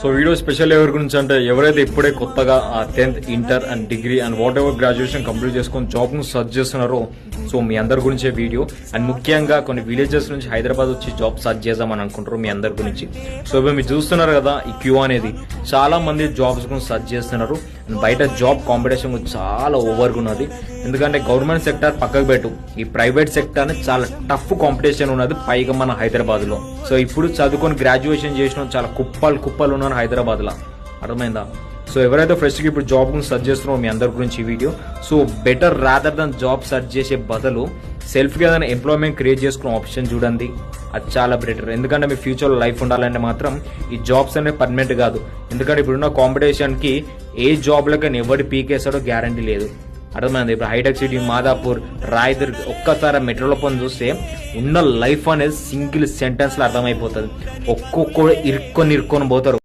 So video special ఎవరి గురించి అంటే ఎవరైతే ఇప్పుడే కొత్తగా 10th inter and degree and what ever graduation complete చేసుకొని జాబ్ ను సర్చ్ చేస్తున్నారో సో మీ అందరి గురించే వీడియో. అండ్ ముఖ్యంగా కొన్ని విలేజెస్ నుంచి హైదరాబాద్ వచ్చి జాబ్ సర్చ్ చేద్దామని అనుకుంటారు మీ అందరి గురించి. సో ఇప్పుడు మీరు చూస్తున్నారు కదా ఈ క్యూ అనేది, చాలా మంది జాబ్స్ గురించి సర్చ్ చేస్తున్నారు. బయట జాబ్ కాంపిటీషన్ చాలా ఓవర్గా ఉన్నది. ఎందుకంటే గవర్నమెంట్ సెక్టర్ పక్కకు పెట్టు, ఈ ప్రైవేట్ సెక్టర్ చాలా టఫ్ కాంపిటీషన్ ఉన్నది, పైగా మన హైదరాబాద్ లో. సో ఇప్పుడు చదువుకొని గ్రాడ్యుయేషన్ చేసిన చాలా కుప్పలు ఉన్నారు హైదరాబాద్ లో, అర్థమైందా? సో ఎవరైతే ఫ్రెష్ గా ఇప్పుడు జాబ్ గురించి సర్చ్ చేస్తున్నారో మీ అందరి గురించి ఈ video. So better rather than job search చేసే బదులు సెల్ఫ్ గా ఏదైనా ఎంప్లాయ్మెంట్ క్రియేట్ చేసుకునే ఆప్షన్ చూడండి, అది చాలా బెటర్. ఎందుకంటే మీ ఫ్యూచర్ లో లైఫ్ ఉండాలంటే మాత్రం ఈ జాబ్స్ అనేవి పర్మనెంట్ కాదు. ఎందుకంటే ఇప్పుడున్న కాంపిటీషన్ కి ఏ జాబ్ లకైనా ఎవరి పీకేసాడో గ్యారంటీ లేదు, అర్థమైంది? ఇప్పుడు హైటెక్ సిటీ, మాదాపూర్, రాయదుర్గ్ ఒక్కసారి మెట్రోలో పని చూస్తే ఉన్న లైఫ్ అనేది సింగిల్ సెంటెన్స్ లో అర్థమైపోతుంది. ఒక్కొక్కడు ఇరుక్కొని పోతారు.